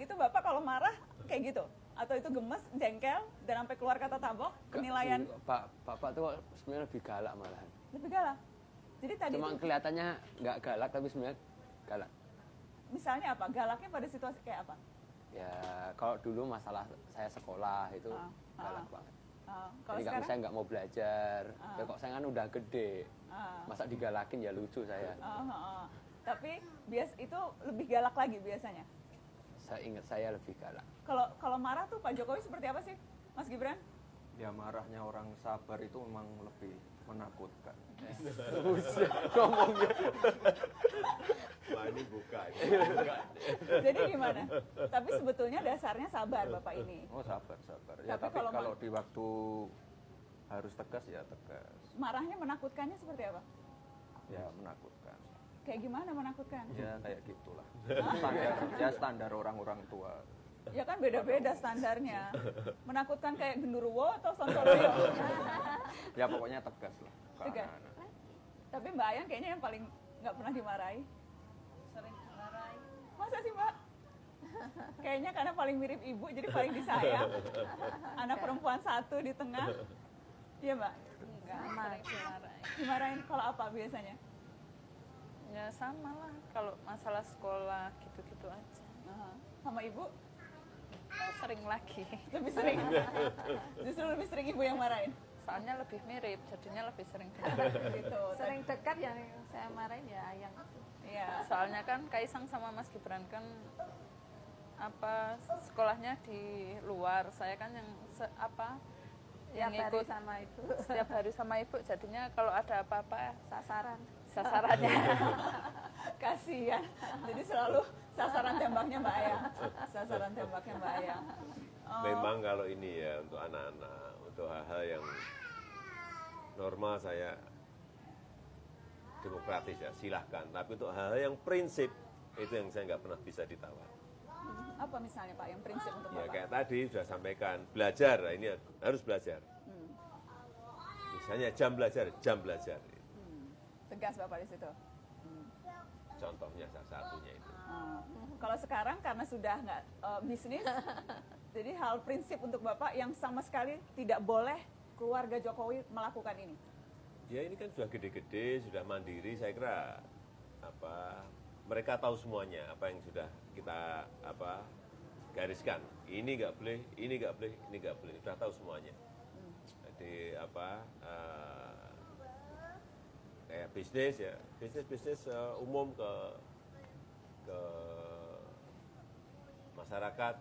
itu Bapak kalau marah kayak gitu? Atau itu gemes, jengkel, dan sampai keluar kata tabok, penilaian? Bapak tuh sebenarnya lebih galak malahan. Lebih galak? Jadi tadi Cuma itu, kelihatannya nggak galak, tapi sebenarnya galak. misalnya apa? Galaknya pada situasi kayak apa? Ya, kalau dulu masalah saya sekolah itu galak banget. Kalau Jadi sekarang? saya nggak mau belajar. Ya kok saya kan udah gede. Masa digalakin ya lucu saya. Tapi itu lebih galak lagi biasanya? Saya ingat saya lebih galak. Kalau marah tuh Pak Jokowi seperti apa sih, Mas Gibran? Ya marahnya orang sabar itu memang lebih menakutkan. Ngomongnya. Wah, ini bukan. Jadi gimana? Tapi sebetulnya dasarnya sabar Bapak ini. Oh sabar. Ya, Tapi tapi kalau kalau di waktu harus tegas ya tegas. Marahnya menakutkannya seperti apa? Ya menakutkan. Kayak gimana menakutkan? Ya kayak gitulah. Standar orang-orang tua. Ya kan beda-beda standarnya. Menakutkan kayak genderuwo atau sontoloyo? Ya pokoknya tegas lah ke Tegas. anak-anak. Tapi Mbak Ayang kayaknya yang paling nggak pernah dimarahi. Sering dimarahi. Masa sih Mbak? Kayaknya karena paling mirip ibu, jadi paling disayang. Anak perempuan satu di tengah. Iya Mbak? Enggak, sering dimarahi. Dimarahin kalau apa biasanya? Ya sama lah, kalau masalah sekolah gitu-gitu aja. Sama ibu? Sering lagi. Lebih sering? Justru lebih sering ibu yang marahin? Soalnya lebih mirip, jadinya lebih sering. Gitu. Sering dekat yang saya marahin ya Ayang. Iya. Soalnya kan Kaisang sama Mas Gibran kan sekolahnya di luar. Saya kan yang yang Tiap hari ikut sama itu. setiap hari sama ibu. Jadinya kalau ada apa-apa sasarannya. Kasihan. Jadi selalu sasaran tembaknya Mbak Ayang. Sasaran tembaknya Mbak Ayang. Memang kalau ini ya untuk anak-anak, untuk hal-hal yang normal saya demokratis ya silahkan. Tapi untuk hal-hal yang prinsip itu yang saya nggak pernah bisa ditawar. Apa misalnya Pak yang prinsip untuk Ya Bapak? kayak tadi sudah sampaikan belajar, nah, ini harus belajar. Misalnya jam belajar. Tegas Bapak di situ. Contohnya salah satunya itu. Kalau sekarang karena sudah nggak bisnis, jadi hal prinsip untuk Bapak yang sama sekali tidak boleh keluarga Jokowi melakukan ini. Ya ini kan sudah gede-gede, sudah mandiri, saya kira mereka tahu semuanya apa yang sudah kita gariskan. Ini nggak boleh, ini nggak boleh, ini nggak boleh. Sudah tahu semuanya. Jadi kayak bisnis ya, bisnis umum ke masyarakat.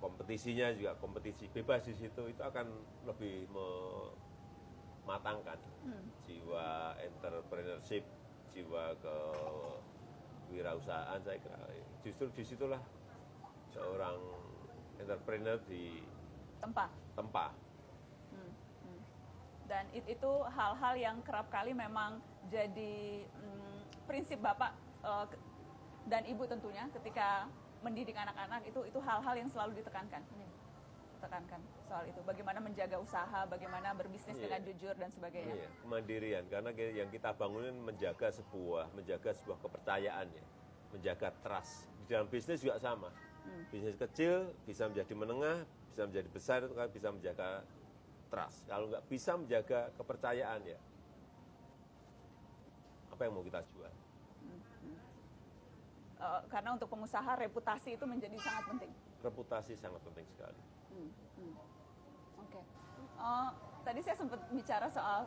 Kompetisinya juga kompetisi bebas di situ, itu akan lebih mematangkan jiwa entrepreneurship, jiwa kewirausahaan. Saya kira justru disitulah seorang entrepreneur di tempat. Dan itu hal-hal yang kerap kali memang jadi prinsip Bapak dan Ibu tentunya ketika mendidik anak-anak, itu hal-hal yang selalu ditekankan. Tekankan soal itu, bagaimana menjaga usaha, bagaimana berbisnis dengan jujur dan sebagainya. Iya, kemandirian, karena yang kita bangunin menjaga sebuah kepercayaan ya, menjaga trust. Di dalam bisnis juga sama. Bisnis kecil bisa menjadi menengah, bisa menjadi besar, itu kan bisa menjaga trust. Kalau nggak bisa menjaga kepercayaan ya, apa yang mau kita jual? Karena untuk pengusaha reputasi itu menjadi sangat penting. Reputasi sangat penting sekali. Oke. Tadi saya sempat bicara soal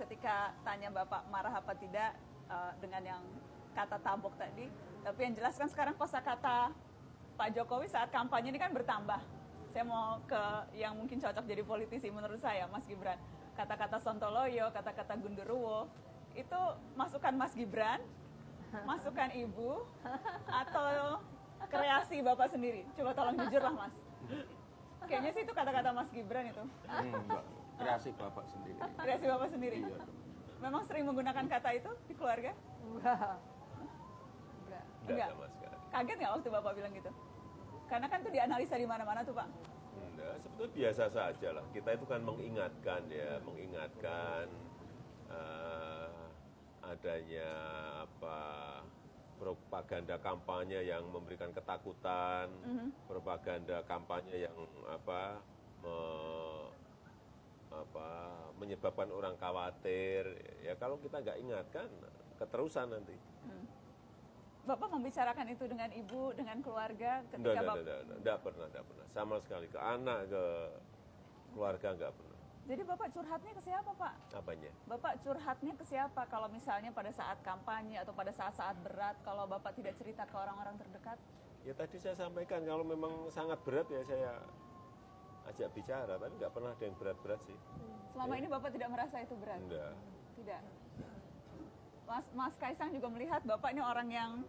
ketika tanya Bapak marah apa tidak dengan yang kata tabok tadi. Tapi yang jelas kan sekarang kosakata Pak Jokowi saat kampanye ini kan bertambah. Saya mau ke yang mungkin cocok jadi politisi menurut saya, Mas Gibran. Kata-kata sontoloyo, kata-kata gunderuwo, itu masukan Mas Gibran, masukan Ibu, atau kreasi Bapak sendiri? Coba tolong jujur lah Mas. Kayaknya sih itu kata-kata Mas Gibran itu. Enggak, kreasi Bapak sendiri. Kreasi Bapak sendiri? Iya. Memang sering menggunakan kata itu di keluarga? Enggak. Sama sekali. Kaget nggak waktu Bapak bilang gitu? Karena kan itu dianalisa di mana-mana tuh Pak. Enggak, sebetulnya biasa saja lah. Kita itu kan mengingatkan adanya propaganda kampanye yang memberikan ketakutan, propaganda kampanye yang menyebabkan orang khawatir. Ya kalau kita nggak ingatkan, keterusan nanti. Bapak membicarakan itu dengan ibu, dengan keluarga ketika Enggak pernah. Sama sekali ke anak, ke keluarga enggak pernah. Jadi Bapak curhatnya ke siapa, Pak? Apanya? Bapak curhatnya ke siapa kalau misalnya pada saat kampanye atau pada saat-saat berat, kalau Bapak tidak cerita ke orang-orang terdekat? Ya tadi saya sampaikan, kalau memang sangat berat ya saya ajak bicara, tapi nggak pernah ada yang berat-berat sih. Selama ini Bapak tidak merasa itu berat? Enggak. Tidak. Mas Kaisang juga melihat Bapak ini orang yang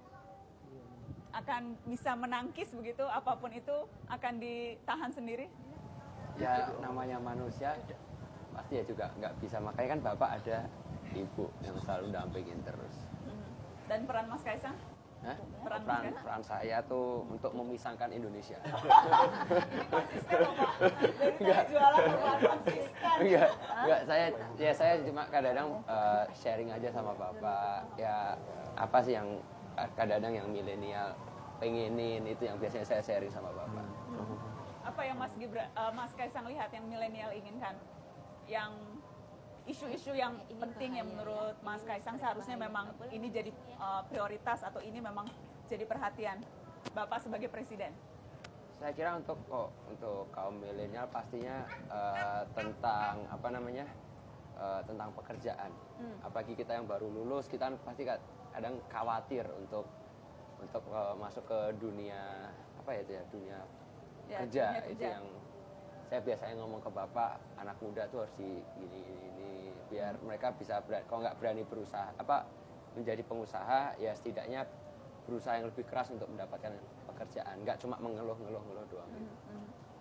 akan bisa menangkis begitu, apapun itu akan ditahan sendiri? Ya namanya manusia pasti ya juga nggak bisa, makanya kan bapak ada ibu yang selalu dampingin terus. Dan peran Mas Kaisang? Hah? Peran Mas Kaisang? Peran saya tuh untuk memisahkan Indonesia. Ini konsisten loh Pak. Dari tadi jualan peran konsisten. Enggak, saya cuma kadang-kadang sharing aja sama bapak. Ya apa sih yang kadang-kadang yang milenial pengenin, itu yang biasanya saya sharing sama bapak. Apa yang Mas Kaisang lihat yang milenial inginkan? Yang isu-isu yang penting yang menurut Mas Kaisang seharusnya memang ini jadi prioritas atau ini memang jadi perhatian Bapak sebagai presiden? Saya kira untuk kaum milenial pastinya tentang tentang pekerjaan. Apalagi kita yang baru lulus, kita pasti kadang khawatir untuk masuk ke dunia dunia kerja. Itu yang saya biasanya ngomong ke bapak, anak muda tuh harus ini biar mereka bisa kalau nggak berani berusaha menjadi pengusaha, ya setidaknya berusaha yang lebih keras untuk mendapatkan pekerjaan, nggak cuma mengeluh doang.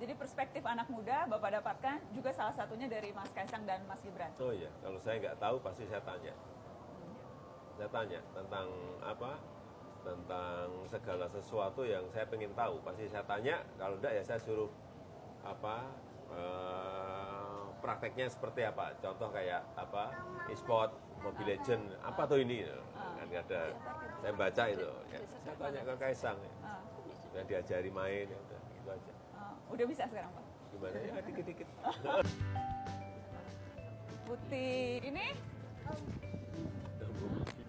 Jadi perspektif anak muda Bapak dapatkan juga salah satunya dari Mas Kaisang dan Mas Gibran. Oh iya, kalau saya nggak tahu pasti saya tanya. Saya tanya tentang tentang segala sesuatu yang saya pengen tahu, pasti saya tanya. Kalau enggak ya saya suruh prakteknya seperti apa. Contoh kayak e-sport, Mobile Legend, apa tuh ini? Kan ada, saya baca itu. Ya, saya tanya ke Kaisang, yang diajari main, ya udah gitu aja. Udah bisa sekarang Pak? Gimana ya, dikit-dikit. Putih ini?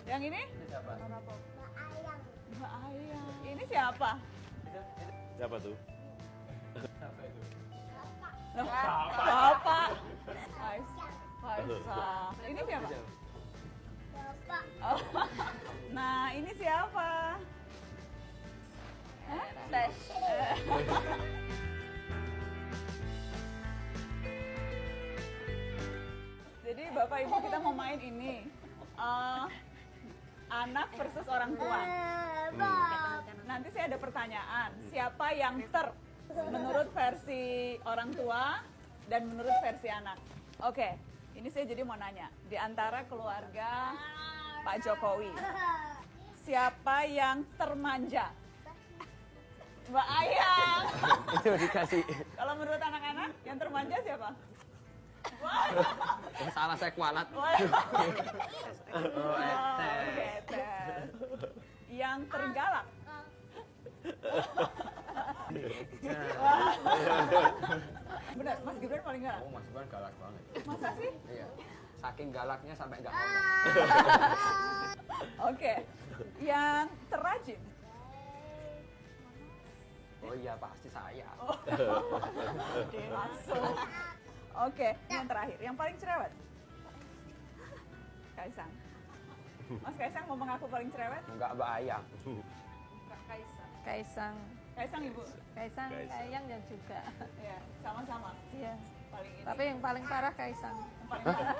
Yang ini? Mbak Ayang. Ini siapa? Siapa tuh? Bapak. Faisal. Ini siapa? Oh. Nah, ini siapa? Tes. Jadi Bapak Ibu kita mau main ini. Anak versus orang tua. Nanti saya ada pertanyaan. Siapa yang menurut versi orang tua dan menurut versi anak? Oke, ini saya jadi mau nanya. Di antara keluarga Pak Jokowi, siapa yang termanja? Mbak Ayang. Itu dikasih. Kalau menurut anak-anak, yang termanja siapa? Salah saya kualat. Oke, tes. Yang tergalak. Benar, Mas Gibran paling galak. Oh, Mas Gibran galak banget. Masa sih? Iya. Saking galaknya sampai nggak ngomong. Oke. Yang terrajin. Oh iya, pasti saya. Langsung. Oke, yang terakhir, yang paling cerewet. Kaisang. Mas Kaisang mau mengaku paling cerewet? Enggak, Mbak Ayang. Kaisang. Kaisang Ibu. Kaisang, Ayang dan juga. Iya, sama-sama. Iya. Paling ini. Tapi yang paling parah Kaisang. Yang paling parah.